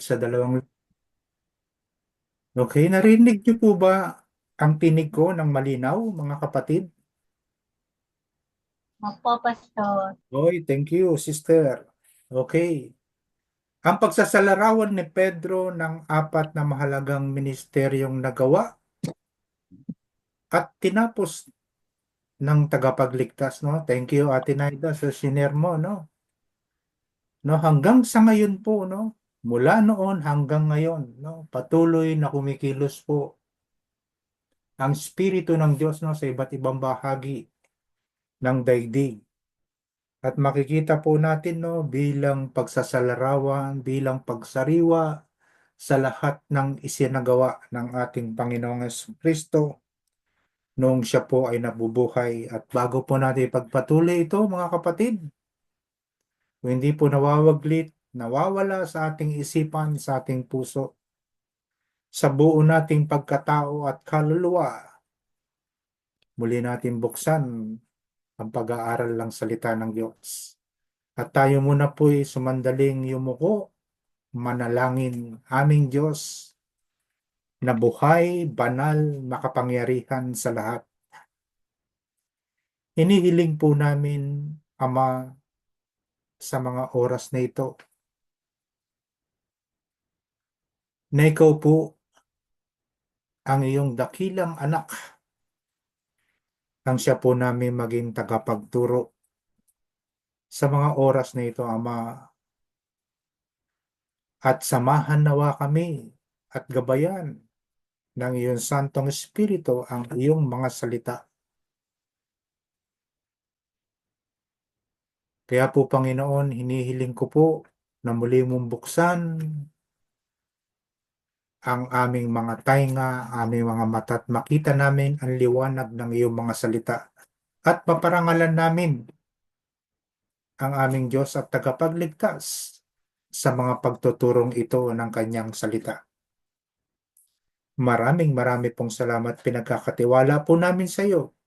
sa dalawang... Okay, narinig niyo po ba ang tinig ko ng malinaw, mga kapatid? Opo, Pastor. Oy, thank you, sister. Okay. Ang pagsasalarawan ni Pedro ng apat na mahalagang ministeryong nagawa at tinapos ng tagapagligtas, no? Thank you, Ate Naida, sa shiner mo, no? No, hanggang sa ngayon po, no? Mula noon hanggang ngayon, no? Patuloy na kumikilos po ang Espiritu ng Diyos, no, sa iba't ibang bahagi ng daigdig. At makikita po natin, no, bilang pagsasalarawan, bilang pagsariwa sa lahat ng isinagawa ng ating Panginoong Kristo noong siya po ay nabubuhay. At bago po natin ipagpatuloy ito, mga kapatid, kung hindi po nawawaglit, nawawala sa ating isipan, sa ating puso, sa buo nating pagkatao at kaluluwa, muli natin buksan ang pag-aaral ng salita ng Diyos. At tayo muna po'y sumandaling yumuko, manalangin. Aming Diyos na buhay, banal, makapangyarihan sa lahat. Inihiling po namin, Ama, sa mga oras na ito, na ikaw po ang iyong dakilang anak, ang siya po namin maging tagapagturo sa mga oras na ito, Ama, at samahan nawa kami at gabayan ng iyong Santong Espiritu ang iyong mga salita. Kaya po, Panginoon, hinihiling ko po na muli mong buksan ang aming mga tainga, aming mga mata at makita namin ang liwanag ng iyong mga salita. At paparangalan namin ang aming Diyos at tagapagligtas sa mga pagtuturong ito ng kanyang salita. Marami pong salamat, pinagkakatiwala po namin sa iyo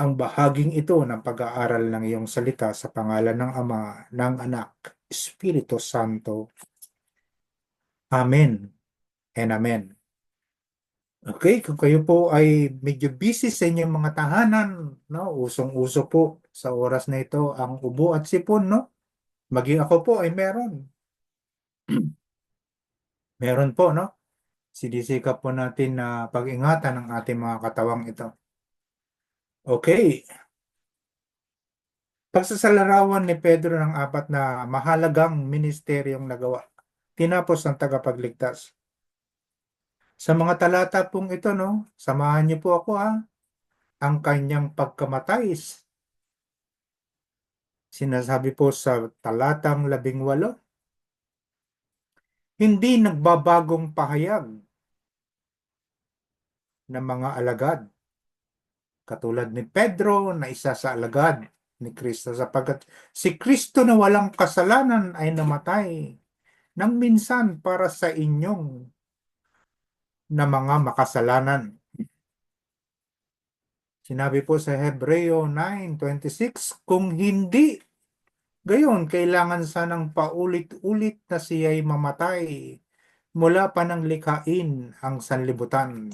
ang bahaging ito ng pag-aaral ng iyong salita sa pangalan ng Ama, ng Anak, Espiritu Santo. Amen and Amen. Okay, kung kayo po ay medyo busy sa inyong mga tahanan, no, usong-uso po sa oras na ito ang ubo at sipon, no? Maging ako po ay meron. Meron po, no? Sinisikap po natin na pag-ingatan ang ating mga katawang ito. Okay, pagsasalarawan ni Pedro ng apat na mahalagang ministeryong nagawa. Tinapos ang tagapagligtas. Sa mga talata pong ito, no, samahan niyo po ako, ha, ang kanyang pagkamatay. Sinasabi po sa talatang 18, hindi nagbabagong pahayag ng mga alagad, katulad ni Pedro na isa sa alagad ni Kristo, sapagkat si Kristo na walang kasalanan ay namatay nang minsan para sa inyong na mga makasalanan. Sinabi po sa Hebreo 9:26, kung hindi gayon, kailangan sanang paulit-ulit na siya'y mamatay mula pa nang likhain ang sanlibutan.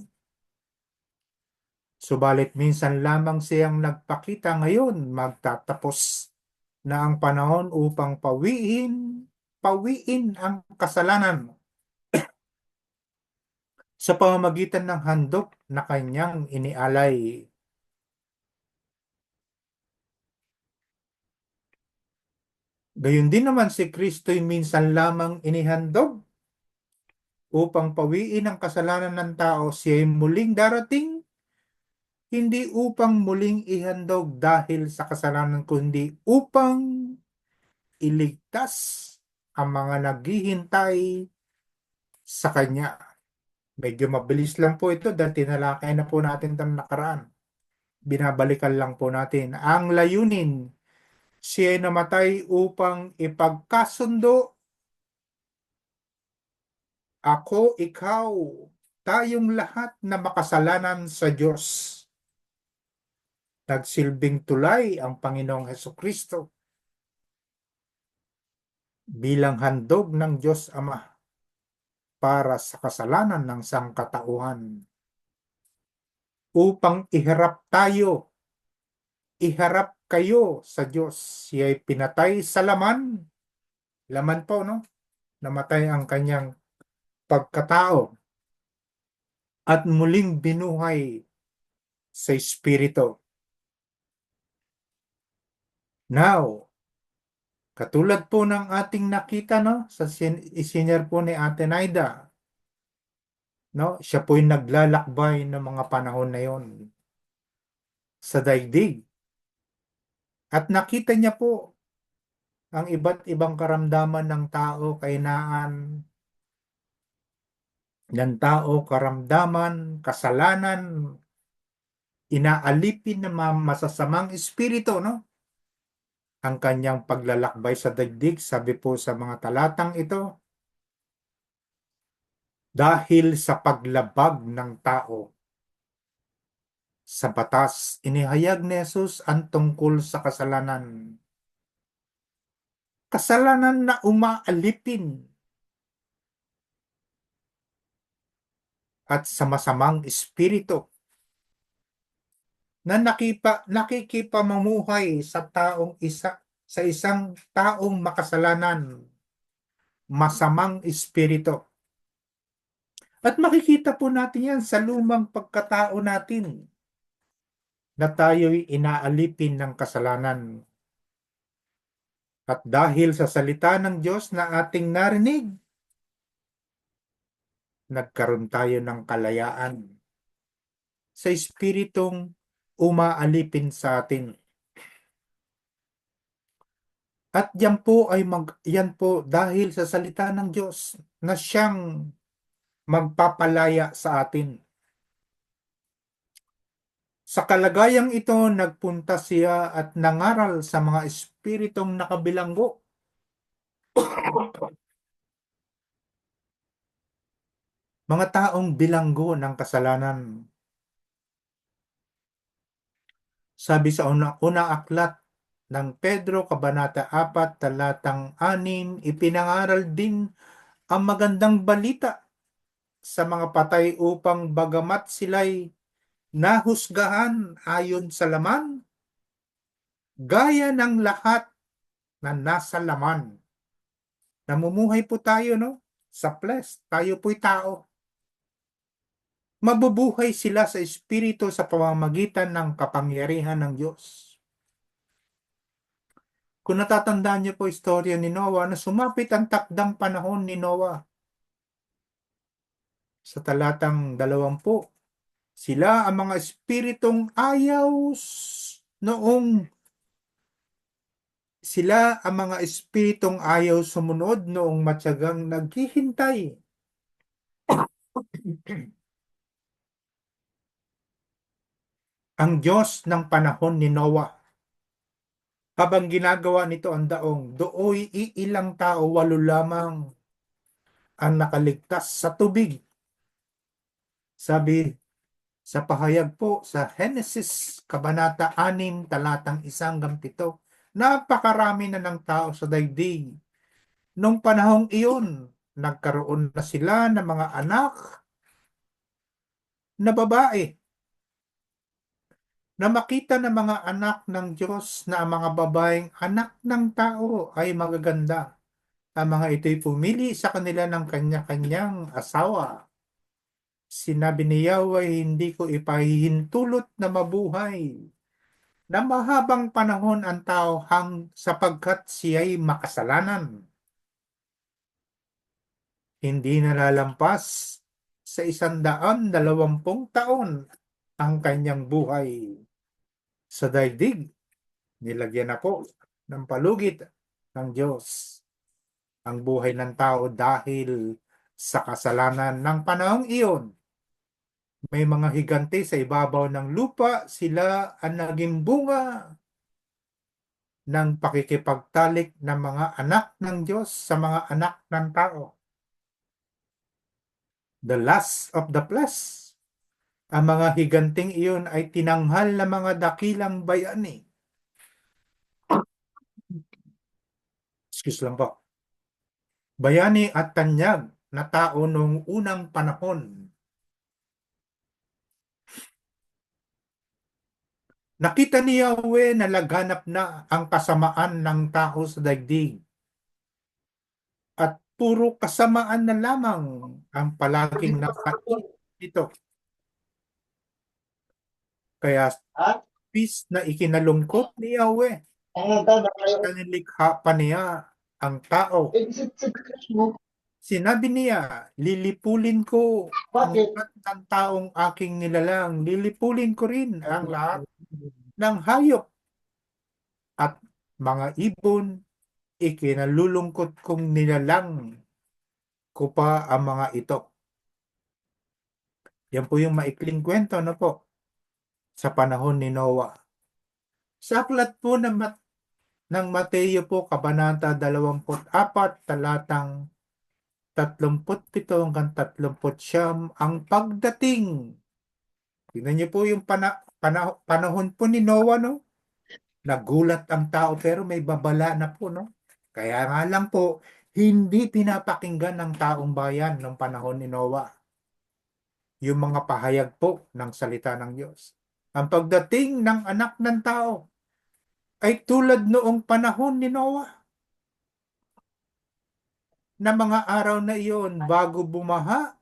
Subalit minsan lamang siyang nagpakita, ngayon magtatapos na ang panahon upang pawiin ang kasalanan sa pamamagitan ng handog na kanyang inialay. Gayon din naman si Kristo'y minsan lamang inihandog upang pawiin ang kasalanan ng tao, siya'y muling darating, hindi upang muling ihandog dahil sa kasalanan, kundi upang iligtas ang mga naghihintay sa Kanya. Medyo mabilis lang po ito dahil tinalakay na po natin itong nakaraan. Binabalikan lang po natin. Ang layunin, siya ay namatay upang ipagkasundo ako, ikaw, tayong lahat na makasalanan sa Diyos. Nagsilbing tulay ang Panginoong Hesukristo bilang handog ng Diyos Ama para sa kasalanan ng sangkatauhan upang iharap kayo sa Diyos. Siya'y pinatay sa laman, laman po, no? Namatay ang kanyang pagkatao at muling binuhay sa Espiritu. Now, katulad po ng ating nakita, no, sa isinyar po ni Ate Naida, no, siya po'y naglalakbay ng mga panahon na yon sa daigdig. At nakita niya po ang iba't ibang karamdaman ng tao, kahinaan ng tao, karamdaman, kasalanan, inaalipin ng mga masasamang espiritu, no? Ang kanyang paglalakbay sa daigdig, sabi po sa mga talatang ito, dahil sa paglabag ng tao sa batas, inihayag ni Jesus ang tungkol sa kasalanan. Kasalanan na umaalipin at sa masamang espiritu na nakikipamumuhay sa sa isang taong makasalanan, masamang espiritu. At makikita po natin yan sa lumang pagkatao natin na tayo'y inaalipin ng kasalanan. At dahil sa salita ng Diyos na ating narinig, nagkaroon tayo ng kalayaan sa espiritong umaalipin sa atin. At yan po dahil sa salita ng Diyos na siyang magpapalaya sa atin. Sa kalagayang ito, nagpunta siya at nangaral sa mga espiritong nakabilanggo. Mga taong bilanggo ng kasalanan. Sabi sa una aklat ng Pedro, Kabanata 4, talatang 6, ipinangaral din ang magandang balita sa mga patay upang bagamat sila'y nahusgahan ayon sa laman, gaya ng lahat na nasa laman. Namumuhay po tayo, no? Sa flesh, tayo po'y tao. Mabubuhay sila sa espiritu sa pamamagitan ng kapangyarihan ng Diyos. Kung natatandaan niyo po istorya ni Noah, na sumapit ang takdang panahon ni Noah. Sa talatang 20, sila ang mga espiritong ayaw noong sila ang mga espiritong ayaw sumunod noong matyagang naghihintay. Ang Diyos ng panahon ni Noah. Habang ginagawa nito ang daong, dooy iilang tao, 8 lamang ang nakaligtas sa tubig. Sabi sa pahayag po sa Genesis, Kabanata 6, talatang 1-7, napakarami na ng tao sa daigdig. Nung panahong iyon, nagkaroon na sila ng mga anak na babae. Na makita ng mga anak ng Diyos na ang mga babaeng anak ng tao ay magaganda. Ang mga ito'y pumili sa kanila ng kanya-kanyang asawa. Sinabi ni Yahweh, hindi ko ipahihintulot na mabuhay na mahabang panahon ang tao sapagkat siya'y makasalanan. Hindi nalalampas sa 120 taon ang kanyang buhay. Sa daigdig, nilagyan na po ng palugit ng Diyos ang buhay ng tao dahil sa kasalanan ng panahong iyon. May mga higante sa ibabaw ng lupa, sila ang naging bunga ng pakikipagtalik ng mga anak ng Diyos sa mga anak ng tao. The lust of the flesh. Ang mga higanting iyon ay tinanghal na mga dakilang bayani. Excuse lang po. bayani at tanyag na tao noong unang panahon. Nakita ni Yahweh na laganap na ang kasamaan ng tao sa daigdig at puro kasamaan na lamang ang palaging nakaisip dito. Kaya peace na ikinalungkot ni Yahweh sa nilikha pa niya ang tao. Sinabi niya, lilipulin ko ang lahat ng taong aking nilalang. Lilipulin ko rin ang lahat ng hayop at mga ibon. Ikinalulungkot kong nilalang ko pa ang mga ito. Yan po yung maikling kwento na po sa panahon ni Noah. Sa aklat po ng Mateo po, Kabanata 24, talatang 37 hanggang 39, ang pagdating. Tingnan niyo po yung panahon po ni Noah, no? Nagulat ang tao pero may babala na po, no? Kaya nga lang po, hindi pinapakinggan ng taong bayan ng panahon ni Noah yung mga pahayag po ng salita ng Diyos. Ang pagdating ng anak ng tao ay tulad noong panahon ni Noah na mga araw na iyon bago bumaha,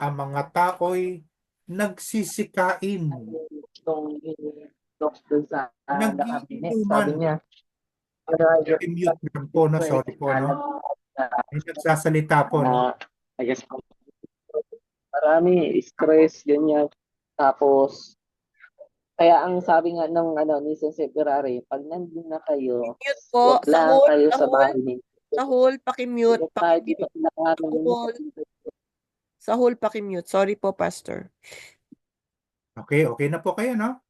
ang mga tao'y nagsisikain, Dun sa nakabinet, nagiinuman. sabi niya, I-mute lang po, no? Sorry po, no? May nagsasalita po, no? I guess, marami, stress, ganyan. Tapos, kaya ang sabi nga ng ni Sensei Ferrari, pag nandun na kayo, Mute po. wag lang Sahol, kayo sa sahol, bahay ninyo. sahol, pakimute, Kahit di pa pakimute. pinakaroon Sahol, sahol, pakimute. Sorry po, Pastor. Okay, okay na po kayo, no?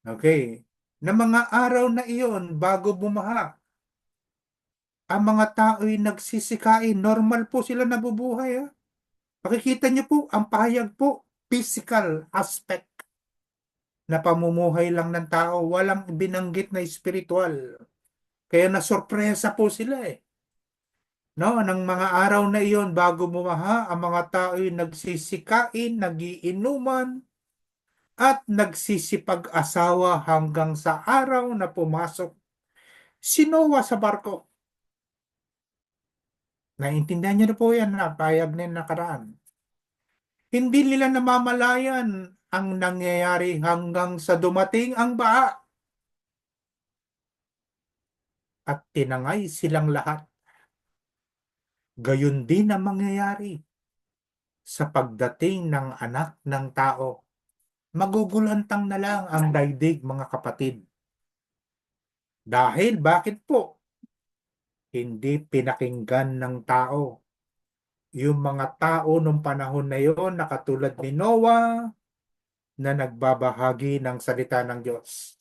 Okay. Na mga araw na iyon, bago bumaha, ang mga tao'y nagsisikain. Normal po sila nabubuhay, ha? Makikita niyo po, ang pahayag po, physical aspect na pamumuhay lang ng tao, walang binanggit na spiritual. Kaya nasorpresa po sila eh. No, ng mga araw na iyon bago bumaha, ang mga tao'y nagsisikain, nagiinuman, at nagsisipag-asawa hanggang sa araw na pumasok si Noah sa barko. Naintindihan niyo na po yan na pahayag na nakaraan. Hindi nila namamalayan ang nangyayari hanggang sa dumating ang baha at tinangay silang lahat. Gayon din ang mangyayari sa pagdating ng anak ng tao. Magugulantang na lang ang daigdig, mga kapatid. Dahil bakit po? Hindi pinakinggan ng tao. Yung mga tao nung panahon na yon na katulad ni Noah na nagbabahagi ng salita ng Diyos.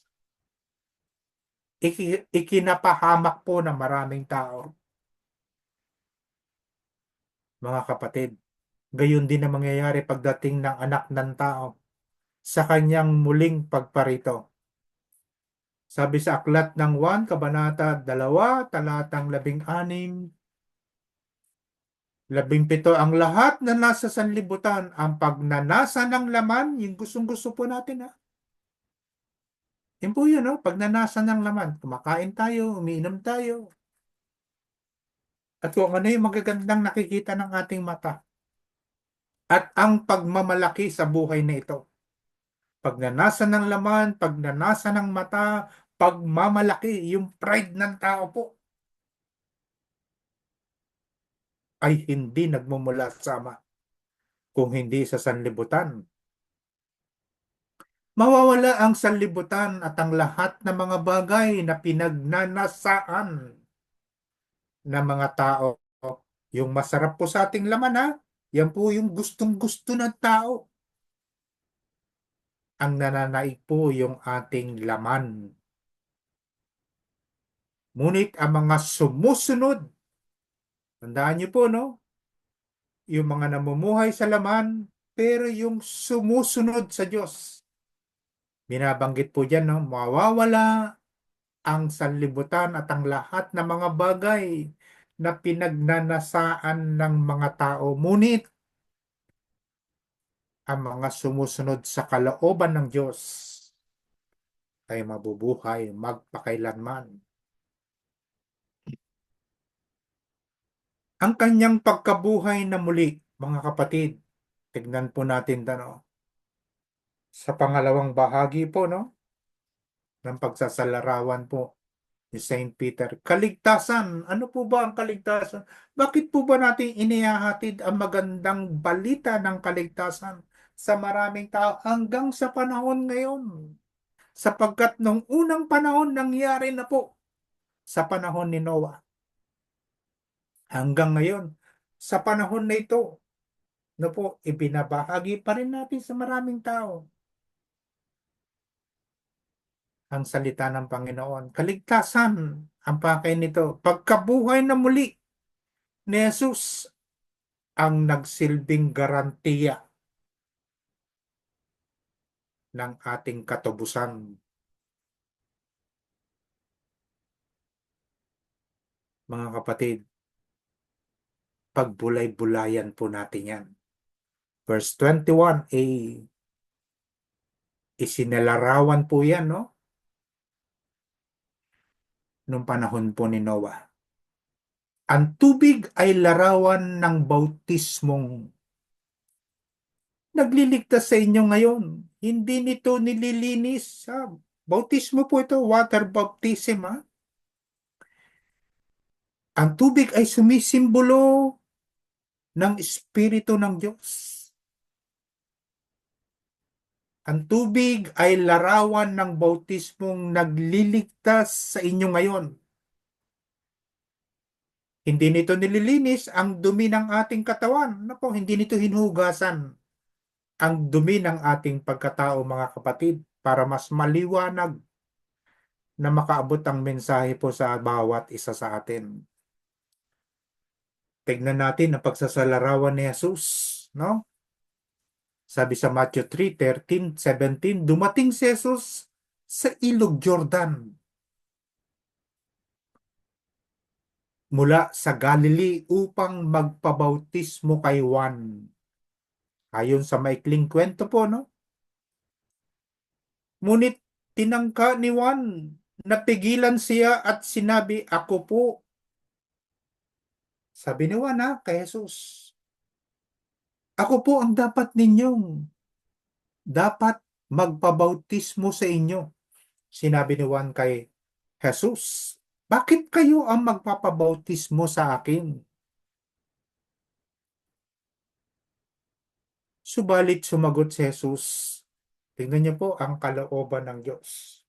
Ikinapahamak po ng maraming tao. Mga kapatid, gayon din ang mangyayari pagdating ng anak ng tao sa kanyang muling pagparito. Sabi sa aklat ng 1, Kabanata 2, talatang 16, 17, ang lahat na nasa sanlibutan, ang pagnanasa ng laman, yung gustong-gusto po natin, ha? Yun po yun, no? Pagnanasa ng laman, kumakain tayo, umiinom tayo. At kung ano yung magagandang nakikita ng ating mata. At ang pagmamalaki sa buhay na ito. Pagnanasa ng laman, pagnanasa ng mata, pagmamalaki, yung pride ng tao po, ay hindi nagmumula sa Ama, kung hindi sa sanlibutan. Mawawala ang sanlibutan at ang lahat ng mga bagay na pinagnanasaan ng mga tao. Yung masarap po sa ating laman, ha? Yan po yung gustong-gusto ng tao. Ang nananaig po yung ating laman. Ngunit ang mga sumusunod, tandaan niyo po, no? Yung mga namumuhay sa laman, pero yung sumusunod sa Diyos. Binabanggit po dyan, no? Mawawala ang sanlibutan at ang lahat ng mga bagay na pinagnanasaan ng mga tao. Ngunit ang mga sumusunod sa kalooban ng Diyos ay mabubuhay magpakailanman. Ang kanyang pagkabuhay na muli, mga kapatid, tignan po natin sa pangalawang bahagi po ng pagsasalarawan po ni Saint Peter. Kaligtasan. Ano po ba ang kaligtasan? Bakit po ba natin inihahatid ang magandang balita ng kaligtasan sa maraming tao hanggang sa panahon ngayon? Sapagkat nung unang panahon nangyari na po sa panahon ni Noah. Hanggang ngayon, sa panahon na ito, ibinabahagi pa rin natin sa maraming tao ang salita ng Panginoon. Kaligtasan ang pakay nito. Pagkabuhay na muli ni Jesus ang nagsilbing garantiya ng ating katubusan. Mga kapatid, pagbulay-bulayan po natin yan. Verse 21, isinalarawan po yan, nung panahon po ni Noah. Ang tubig ay larawan ng bautismong nagliligtas sa inyo ngayon. Hindi nito nililinis. Bautismo po ito, water baptism. Ang tubig ay sumisimbolo ng Espiritu ng Diyos. Ang tubig ay larawan ng bautismong nagliligtas sa inyo ngayon. Hindi nito nililinis ang dumi ng ating katawan. Hindi nito hinuhugasan ang dumi ng ating pagkatao, mga kapatid, para mas maliwanag na makaabot ang mensahe po sa bawat isa sa atin. Tignan natin ang pagsasalarawan ni Jesus, Sabi sa Matthew 3:13-17, dumating si Jesus sa Ilog Jordan mula sa Galilee upang magpabautismo kay Juan. Ayon sa maikling kwento po, Ngunit tinangka ni Juan, napigilan siya at sinabi, ako po. Sabi ni Juan kay Jesus, ako po ang dapat magpabautismo sa inyo. Sinabi ni Juan kay Jesus, bakit kayo ang magpapabautismo sa akin? Subalit sumagot si Jesus, tingnan niyo po ang kalooban ng Diyos.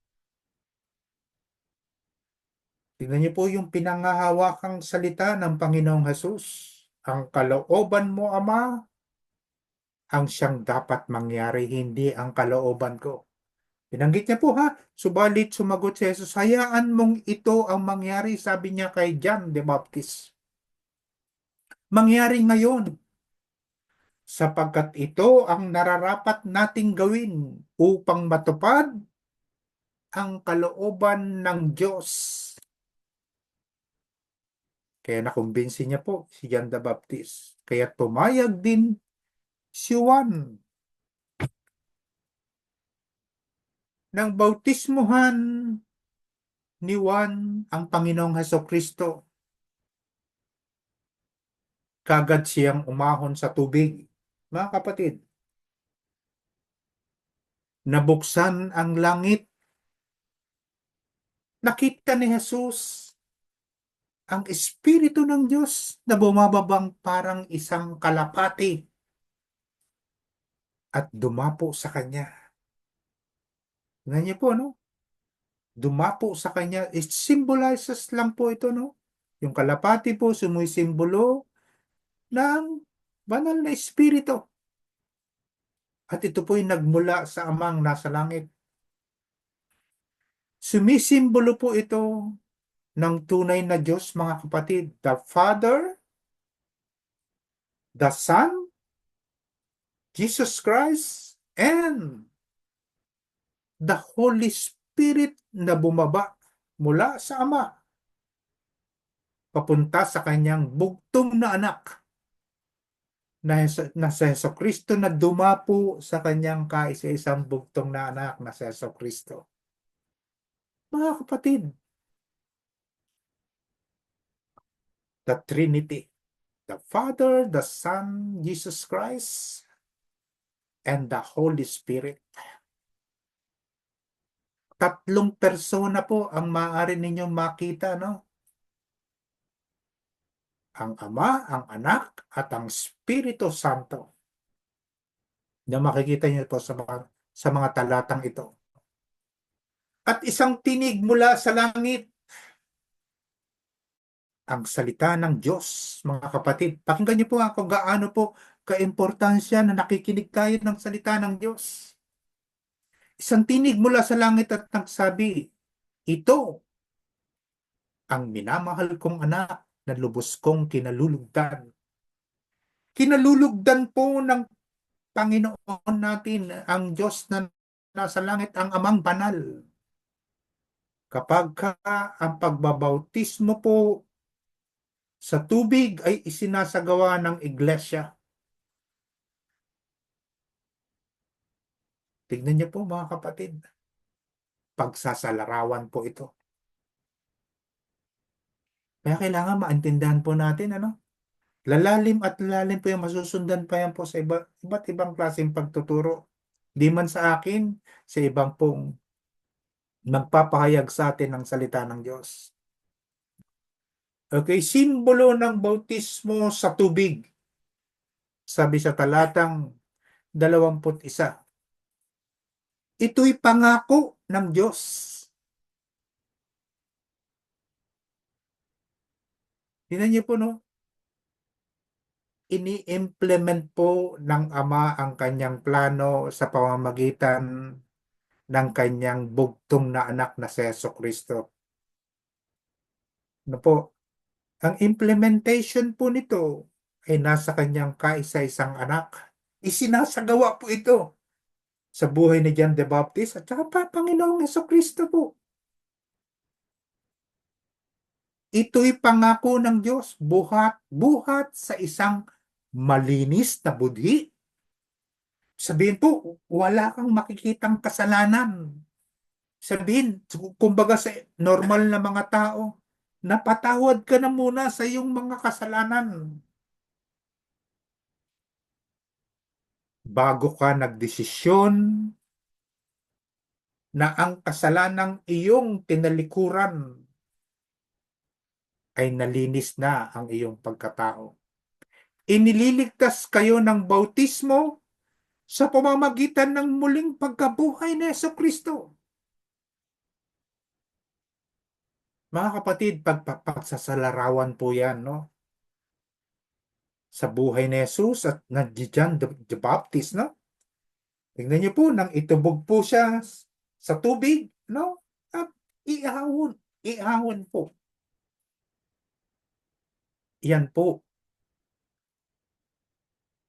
Tingnan niyo po yung pinangahawakang salita ng Panginoong Jesus. Ang kalooban mo, Ama, ang siyang dapat mangyari, hindi ang kalooban ko. Binanggit niya po subalit sumagot si Jesus, hayaan mong ito ang mangyari, sabi niya kay John the Baptist. Mangyari ngayon, sapagkat ito ang nararapat nating gawin upang matupad ang kalooban ng Diyos. Kaya nakumbinsi niya po si John the Baptist. Kaya pumayag din si Juan nang bautismuhan ni Juan ang Panginoong Hesukristo. Kagad siyang umahon sa tubig. Mga kapatid, nabuksan ang langit. Nakita ni Jesus ang Espiritu ng Diyos na bumababang parang isang kalapati at dumapo sa kanya. Tingnan niyo po, dumapo sa kanya. It symbolizes lang po ito, Yung kalapati po sumisimbolo ng banal na Espiritu. At ito po'y nagmula sa Amang nasa langit. Sumisimbolo po ito ng tunay na Diyos, mga kapatid. The Father, the Son, Jesus Christ, and the Holy Spirit na bumaba mula sa Ama papunta sa kanyang bugtong na anak na si Jesucristo na dumapo sa kanyang kaisa-isang bugtong na anak na si Jesucristo. Mga kapatid, the Trinity, the Father, the Son, Jesus Christ, and the Holy Spirit. Tatlong persona po ang maaari ninyong makita, no? Ang Ama, ang Anak, at ang Espiritu Santo. Na makikita niyo po sa mga talatang ito. At isang tinig mula sa langit, ang salita ng Diyos, mga kapatid. Pakinggan niyo po kung gaano po kaimportansya na nakikinig tayo ng salita ng Diyos. Isang tinig mula sa langit at nagsabi, ito ang minamahal kong anak na lubos kong kinalulugdan. Kinalulugdan po ng Panginoon natin, ang Diyos na nasa langit, ang Amang Banal. Kapag ang pagbabautismo po sa tubig ay isinasagawa ng iglesia. Tignan niyo po mga kapatid, pagsasalarawan po ito. Kaya kailangan maintindihan po natin, ano? Lalalim at lalalim po yung masusundan pa yan po sa iba't ibang klaseng pagtuturo. Di man sa akin, sa ibang pong magpapahayag sa atin ng salita ng Diyos. Okay, simbolo ng bautismo sa tubig. Sabi sa talatang 21. Ito'y pangako ng Diyos. Tingnan niyo po, no? Ini-implement po ng Ama ang kanyang plano sa pamamagitan ng kanyang bugtong na anak na si Jesucristo. Ano po? Ang implementation po nito ay nasa kanyang kaisa-isang anak. Isinasagawa po ito sa buhay ni John the Baptist at saka Panginoong Jesucristo po. Ito'y pangako ng Diyos, buhat sa isang malinis na budhi. Sabihin po, wala kang makikitang kasalanan. Sabihin, kumbaga sa normal na mga tao, napatawad ka na muna sa iyong mga kasalanan. Bago ka nagdesisyon na ang kasalanang iyong tinalikuran ay nalinis na ang iyong pagkatao. Inililigtas kayo ng bautismo sa pamamagitan ng muling pagkabuhay ni Jesucristo. Mga kapatid, pagsasalarawan po yan, no? Sa buhay ni Jesus at na John the Baptist, no? Tingnan niyo po, nang itubog po siya sa tubig, no? At ihahon po. Yan po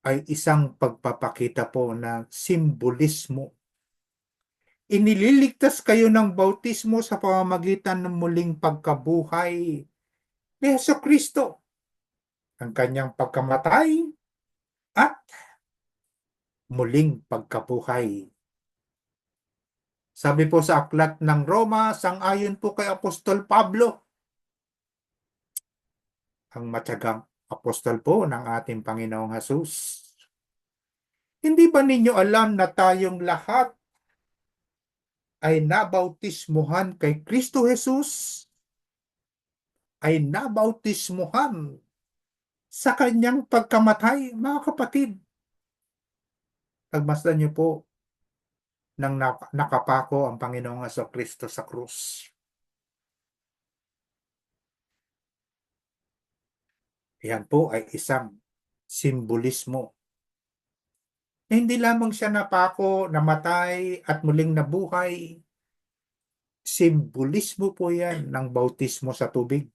ay isang pagpapakita po ng simbolismo. Inililigtas kayo ng bautismo sa pamamagitan ng muling pagkabuhay ni Jesucristo, ang kanyang pagkamatay at muling pagkabuhay. Sabi po sa aklat ng Roma, sang-ayon po kay Apostol Pablo, ang matyagang apostol po ng ating Panginoong Hesus. Hindi ba ninyo alam na tayong lahat ay nabautismuhan kay Kristo Jesus? Ay nabautismuhan sa kanyang pagkamatay, mga kapatid. Pagmasdan niyo po nang nakapako ang Panginoong Jesucristo sa krus. Yan po ay isang simbolismo. Hindi lamang siya napako, namatay at muling nabuhay. Simbolismo po yan ng bautismo sa tubig.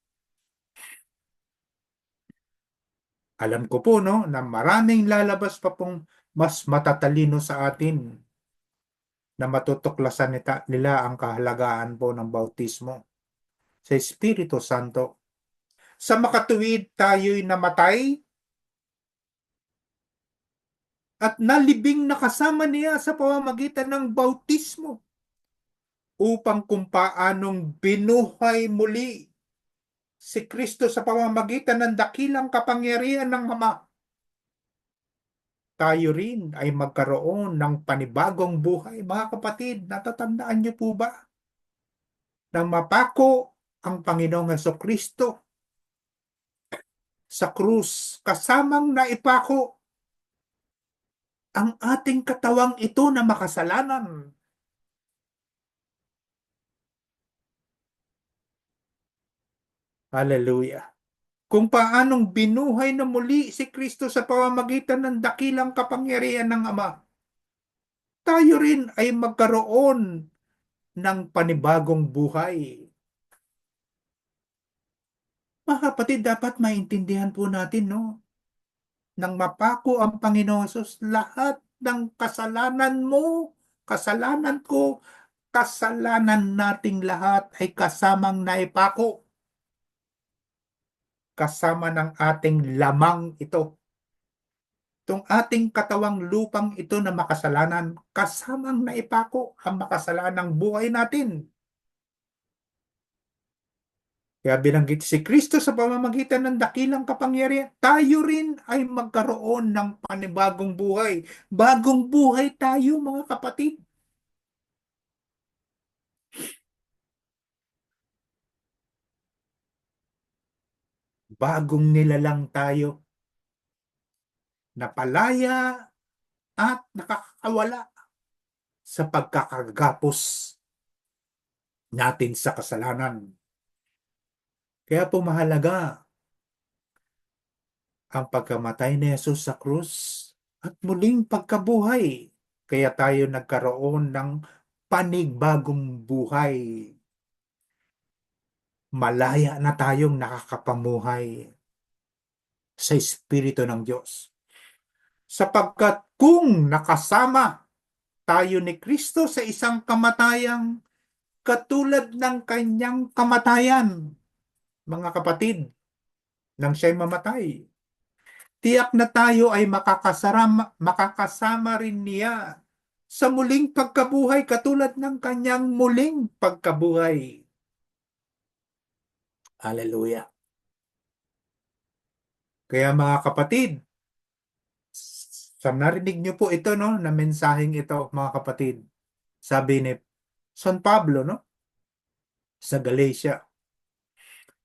Alam ko po, no, na maraming lalabas pa pong mas matatalino sa atin na matutuklasan nila ang kahalagaan po ng bautismo sa Espiritu Santo. Sa makatuwid tayo'y namatay at nalibing na kasama niya sa pamamagitan ng bautismo upang kung paanong binuhay muli si Kristo sa pamamagitan ng dakilang kapangyarihan ng Ama, tayo rin ay magkaroon ng panibagong buhay. Mga kapatid, natatandaan niyo po ba na mapako ang Panginoong Hesukristo sa krus, kasamang naipako ang ating katawang ito na makasalanan. Hallelujah. Kung paanong binuhay na muli si Kristo sa pamamagitan ng dakilang kapangyarihan ng Ama, tayo rin ay magkaroon ng panibagong buhay. Mga kapatid, dapat maintindihan po natin, no? Nang mapako ang Panginoon Hesus, lahat ng kasalanan mo, kasalanan ko, kasalanan nating lahat ay kasamang naipako. Kasama ng ating lamang ito. Itong ating katawang lupang ito na makasalanan, kasamang naipako ang makasalanang buhay natin. Kaya binanggit si Kristo sa pamamagitan ng dakilang kapangyarihan, tayo rin ay magkaroon ng panibagong buhay. Bagong buhay tayo, mga kapatid. Bagong nilalang tayo. Napalaya at nakakawala sa pagkakagapos natin sa kasalanan. Kaya po mahalaga ang pagkamatay ni Jesus sa krus at muling pagkabuhay. Kaya tayo nagkaroon ng panibagong buhay. Malaya na tayong nakakapamuhay sa Espiritu ng Diyos. Sapagkat kung nakasama tayo ni Kristo sa isang kamatayang katulad ng kanyang kamatayan, mga kapatid, nang siya'y mamatay, tiyak na tayo ay makakasama rin niya sa muling pagkabuhay katulad ng kanyang muling pagkabuhay. Hallelujah. Kaya mga kapatid, sa narinig niyo po ito, no, na mensaheng ito, mga kapatid, sabi ni San Pablo, no, sa Galatia,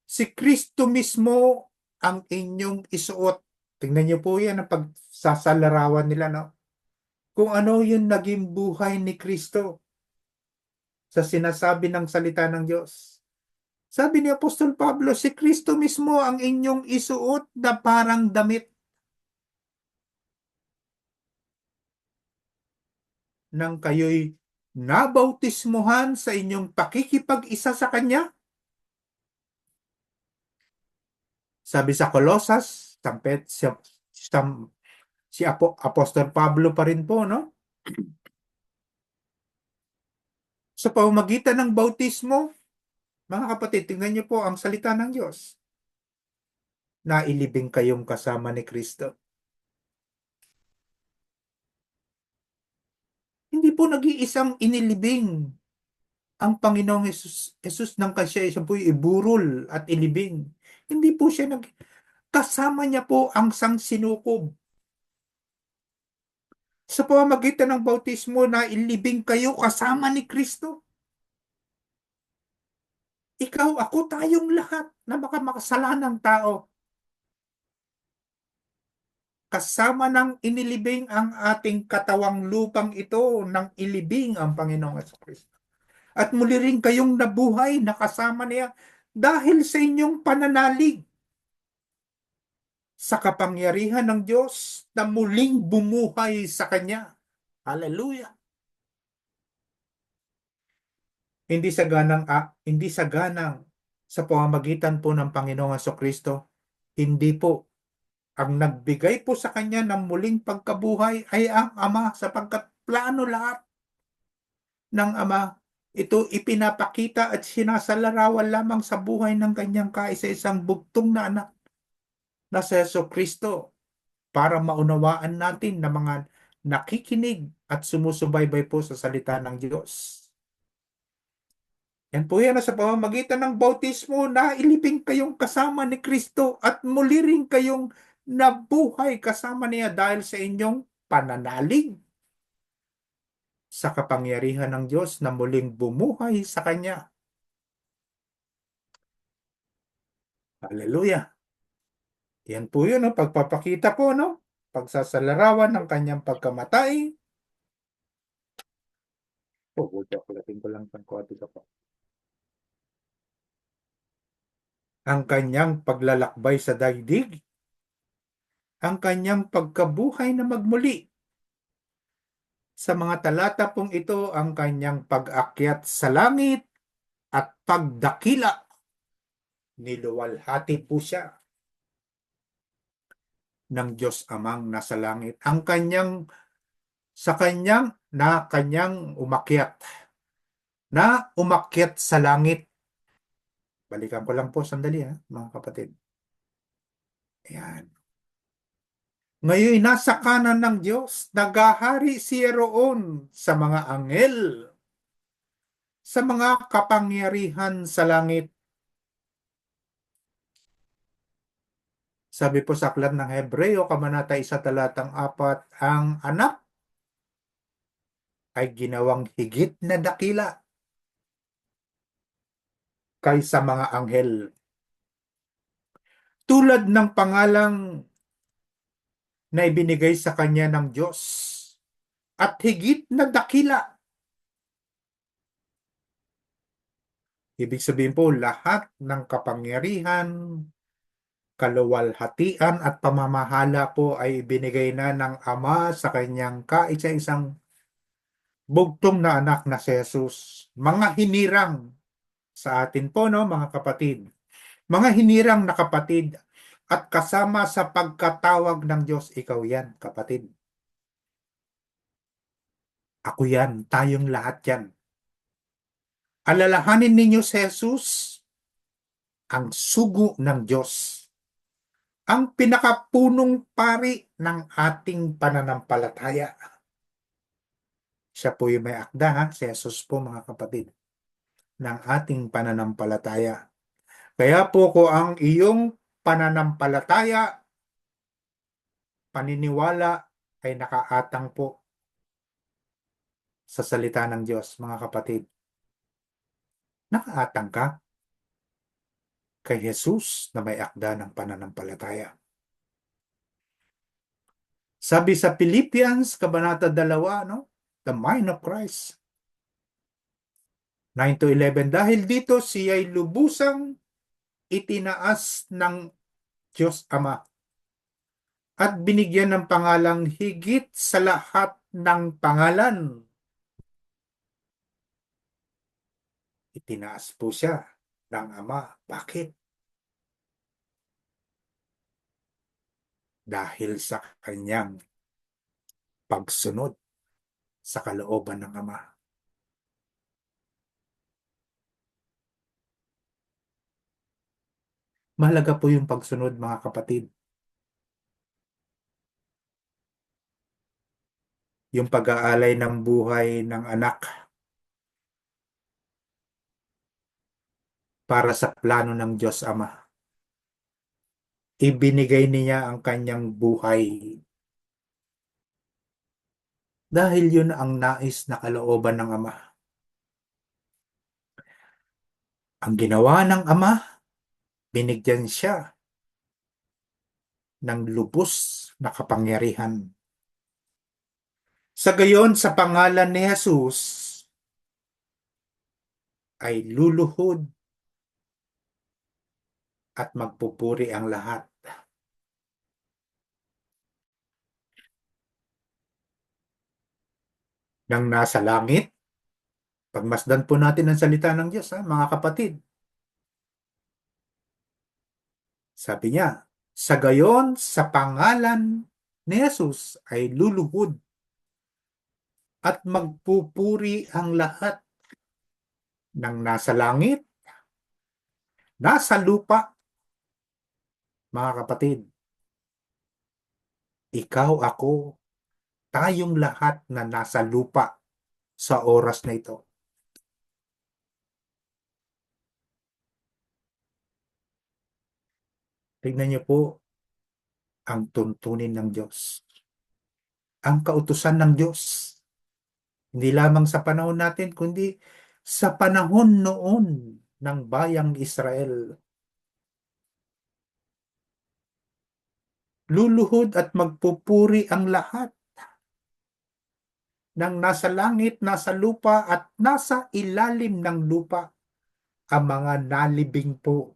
si Kristo mismo ang inyong isuot. Tingnan niyo po yan ang pagsasalarawan nila, no? Kung ano yung naging buhay ni Kristo sa sinasabi ng salita ng Diyos. Sabi ni Apostol Pablo, si Kristo mismo ang inyong isuot na parang damit nang kayo'y nabautismuhan sa inyong pakikipag-isa sa Kanya. Sabi sa Colosas, si Apostol Pablo pa rin po, no? Sa pamamagitan ng bautismo, mga kapatid, tingnan niyo po ang salita ng Diyos. Nailibing kayong kasama ni Kristo. Hindi po nag-iisang inilibing ang Panginoong Jesus nang siya po'y iburol at ilibing. Hindi po siya kasama niya po ang sangsinukob. Sa pamamagitan ng bautismo na ilibing kayo kasama ni Kristo. Ikaw, ako, tayong lahat na makasalanang tao. Kasama ng inilibing ang ating katawang lupang ito nang ilibing ang Panginoong Kristo. At muli rin kayong nabuhay na kasama niya dahil sa inyong pananalig sa kapangyarihan ng Diyos na muling bumuhay sa Kanya. Hallelujah! Hindi sa ganang sa pamamagitan po ng Panginoong Kristo, hindi po. Ang nagbigay po sa Kanya ng muling pagkabuhay ay ang Ama, sapagkat plano lahat ng Ama Ito ipinapakita at sinasalarawan lamang sa buhay ng kanyang kaisa-isang bugtong na anak na si Jesucristo para maunawaan natin na mga nakikinig at sumusubaybay po sa salita ng Diyos. Yan po yan sa pamamagitan ng bautismo na ilibing kayong kasama ni Kristo at muli rin kayong nabuhay kasama niya dahil sa inyong pananalig sa kapangyarihan ng Diyos na muling bumuhay sa Kanya. Hallelujah! Yan po yun, no? Pagpapakita po, no? Pagsasalarawan ng Kanyang pagkamatay. Ulitin ko lang ng konti po. Ang Kanyang paglalakbay sa daigdig, ang Kanyang pagkabuhay na magmuli. Sa mga talata pong ito, ang Kanyang pag-akyat sa langit at pagdakila. Niluwalhati po siya ng Diyos Amang nasa langit. Sa kanyang umakyat sa langit. Balikan ko lang po sandali, mga kapatid. Ayan. Ngayon, nasa kanan ng Diyos, nagahari siya roon sa mga anghel, sa mga kapangyarihan sa langit. Sabi po sa aklat ng Hebreo, kabanata 1, talatang 4, ang anak ay ginawang higit na dakila kaysa mga anghel. Tulad ng pangalang na ibinigay sa kanya ng Diyos at higit na dakila. Ibig sabihin po, lahat ng kapangyarihan, kaluwalhatian at pamamahala po ay ibinigay na ng Ama sa kanyang kaisa-isang bugtong na anak na si Jesus. Mga hinirang sa atin po, no, mga kapatid. Mga hinirang na kapatid at kasama sa pagkatawag ng Diyos, ikaw yan, kapatid. Ako yan, tayong lahat yan. Alalahanin ninyo si Jesus, ang sugo ng Diyos, ang pinakapunong pari ng ating pananampalataya. Siya po yung may akda, si Jesus po, mga kapatid, ng ating pananampalataya. Kaya po ko ang iyong pananampalataya, paniniwala ay nakaatang po sa salita ng Diyos, mga kapatid. Nakaatang ka kay Jesus na may akda ng pananampalataya. Sabi sa Philippians, kabanata 2, no? The mind of Christ. 9-11, dahil dito siya'y lubusang itinaas ng Diyos Ama at binigyan ng pangalang higit sa lahat ng pangalan. Itinaas po siya ng Ama. Bakit? Dahil sa kanyang pagsunod sa kalooban ng Ama. Mahalaga po yung pagsunod, mga kapatid. Yung pag-aalay ng buhay ng anak para sa plano ng Diyos Ama. Ibinigay niya ang kanyang buhay dahil yun ang nais na kalooban ng Ama. Ang ginawa ng Ama, binigyan siya ng lubos na kapangyarihan. Sa gayon, sa pangalan ni Jesus, ay luluhod at magpupuri ang lahat. Nang nasa langit, pagmasdan po natin ang salita ng Diyos, mga kapatid. Sabi niya, sa gayon, sa pangalan ni Jesus ay luluhod at magpupuri ang lahat. ng nasa langit, nasa lupa, mga kapatid, ikaw, ako, tayong lahat na nasa lupa sa oras na ito. Tignan niyo po ang tuntunin ng Diyos. Ang kautusan ng Diyos. Hindi lamang sa panahon natin, kundi sa panahon noon ng bayang Israel. Luluhod at magpupuri ang lahat ng nasa langit, nasa lupa at nasa ilalim ng lupa, ang mga nalibing po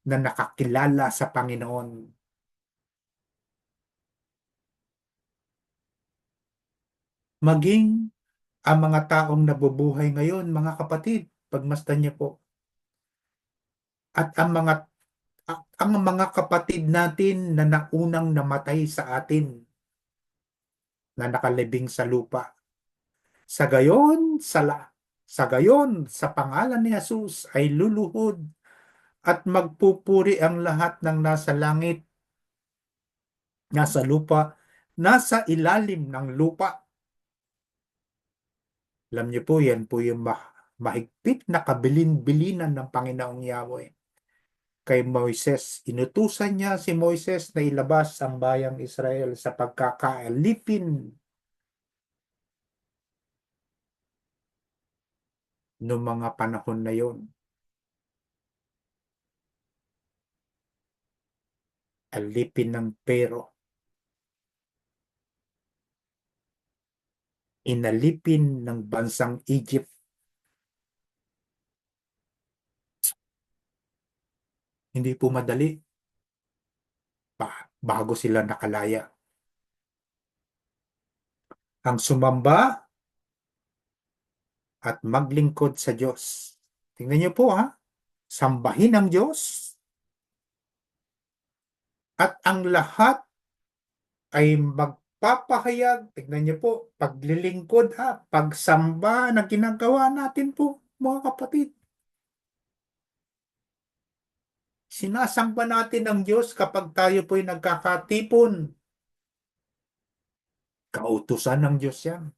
na nakakilala sa Panginoon. Maging ang mga taong nabubuhay ngayon, mga kapatid, pagmasdan niyo po. At ang mga kapatid natin na naunang namatay sa atin, na nakalibing sa lupa. Sa gayon, sa gayon, sa pangalan ni Jesus ay luluhod at magpupuri ang lahat ng nasa langit, nasa lupa, nasa ilalim ng lupa. Alam niyo po, yan po yung mahigpit na kabilin-bilinan ng Panginoong Yahweh. Kay Moises, inutusan niya si Moises na ilabas ang bayang Israel sa pagkakaalipin noong mga panahon na yon. Alipin ng Pero. Inalipin ng bansang Egypt. Hindi po madali bago sila nakalaya. Ang sumamba at maglingkod sa Diyos. Tingnan niyo po ha, sambahin ang Diyos at ang lahat ay magpapahayag. Tingnan niyo po, paglilingkod ha, pagsamba na ginagawa natin po, mga kapatid. Sinasamba natin ang Diyos kapag tayo po'y nagkakatipon. Kautusan ng Diyos yan.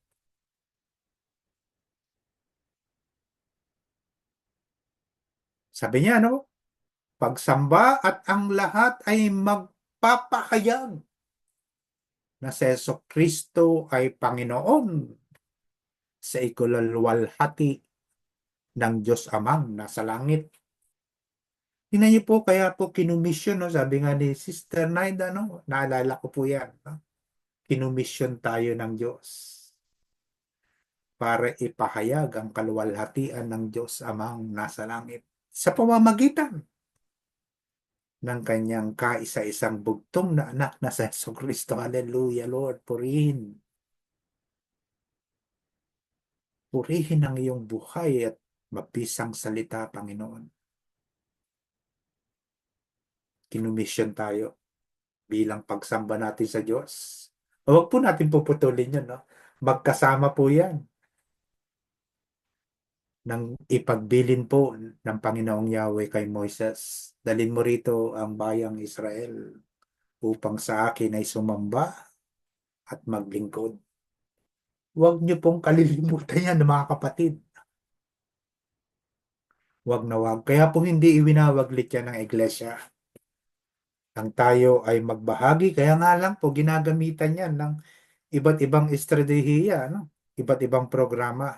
Sabi niya, no? Pagsamba at ang lahat ay magpapahayag na si Jesucristo ay Panginoon sa ikalalwalhati ng Diyos Amang nasa langit. Tingnan niyo po, kaya po kinumisyon, no? Sabi nga ni Sister Naida, no? Naalala ko po yan, no? Kinumisyon tayo ng Diyos para ipahayag ang kaluwalhatian ng Diyos Amang nasa langit sa pamamagitan ng kanyang kaisa-isang bugtong na anak na sa Jesucristo. Hallelujah, Lord. Purihin. Purihin ang iyong buhay at mabisang salita, Panginoon. Kinumisyon tayo bilang pagsamba natin sa Diyos. Huwag po natin puputulin yun, no? Magkasama po yan ng ipagbilin po ng Panginoong Yahweh kay Moises. Dalhin mo rito ang bayang Israel upang sa akin ay sumamba at maglingkod. Huwag niyo pong kalilimutan yan, mga kapatid. Huwag na huwag. Kaya po hindi iwinawaglit yan ng iglesia. Ang tayo ay magbahagi, kaya nga lang po ginagamitan yan ng iba't ibang estratehiya, no? Iba't ibang programa.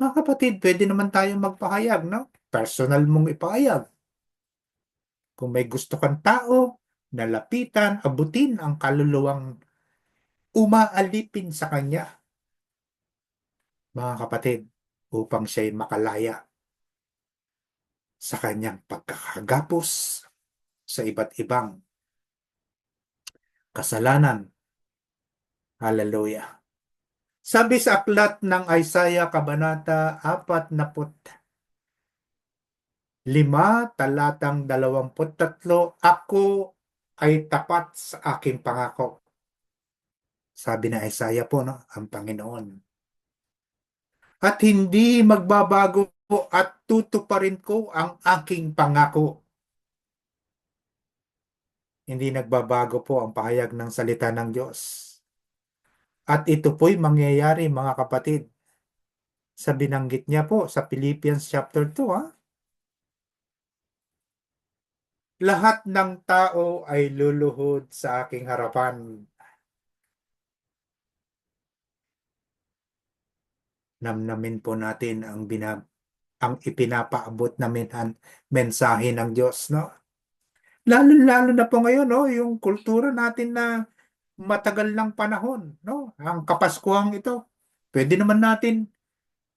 Mga kapatid, pwede naman tayong magpahayag, no? Personal mong ipahayag. Kung may gusto kang tao, nalapitan, abutin ang kaluluwang umaalipin sa kanya, mga kapatid, upang siya'y makalaya sa kanyang pagkakagapos sa iba't ibang kasalanan. Hallelujah. Sabi sa aklat ng Isaiah Kabanata 45, talatang 23, ako ay tapat sa aking pangako. Sabi na Isaiah po, no? Ang Panginoon. at hindi magbabago at tutuparin ko ang aking pangako. Hindi nagbabago po ang pahayag ng salita ng Diyos. At ito po'y mangyayari, mga kapatid, sa binanggit niya po sa Philippians chapter 2, ha? Lahat ng tao ay luluhod sa aking harapan. Namnamin po natin ang ipinapaabot na mensahe ng Diyos, no? Lalo-lalo na po ngayon, no, yung kultura natin na matagal ng panahon, no? Ang Kapaskuhang ito. Pwede naman natin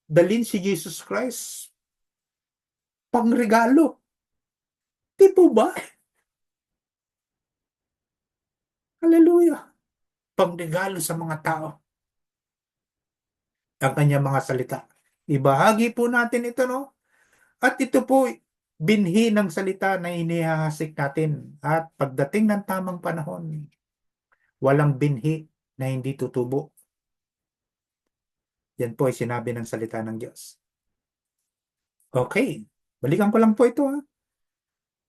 dalhin si Jesus Christ pangregalo. Di po ba? Hallelujah. Pangregalo sa mga tao. Ang kanyang mga salita. Ibahagi po natin ito, no? At ito po, binhi ng salita na inihahasik natin. At pagdating ng tamang panahon, walang binhi na hindi tutubo. Yan po ay sinabi ng salita ng Diyos. Okay, balikan ko lang po ito, ha.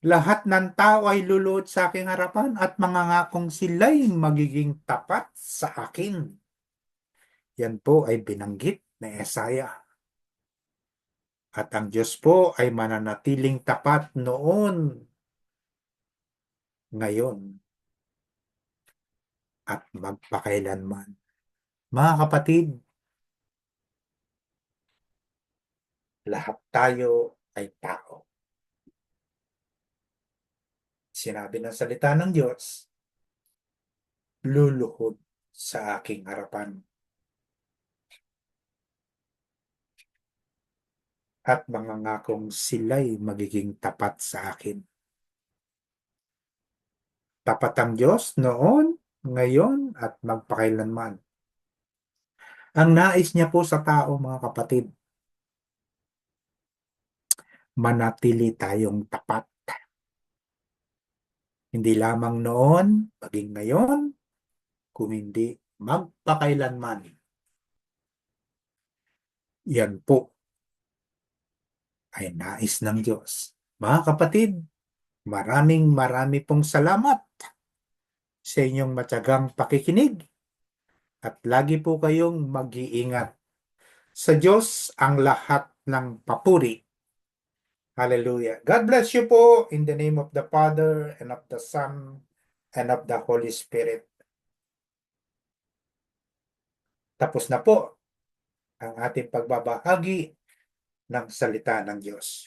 Lahat ng tao ay luluhod sa aking harapan at mangangakong sila'y magiging tapat sa akin. Yan po ay binanggit ni Isaiah. At ang Diyos po ay mananatiling tapat noon, ngayon, at magpakailanman. Mga kapatid, lahat tayo ay tao. Sinabi ng salita ng Diyos, luluhod sa aking harapan. At mangangakong sila'y magiging tapat sa akin. Tapat ang Diyos noon, ngayon, at magpakailanman. Ang nais niya po sa tao, mga kapatid, manatili tayong tapat. Hindi lamang noon, maging ngayon, kung hindi magpakailanman. Yan po ay nais ng Diyos. Mga kapatid, marami pong salamat sa inyong matyagang pakikinig at lagi po kayong mag-iingat. Sa Diyos ang lahat ng papuri. Hallelujah. God bless you po in the name of the Father and of the Son and of the Holy Spirit. Tapos na po ang ating pagbabahagi ng salita ng Diyos.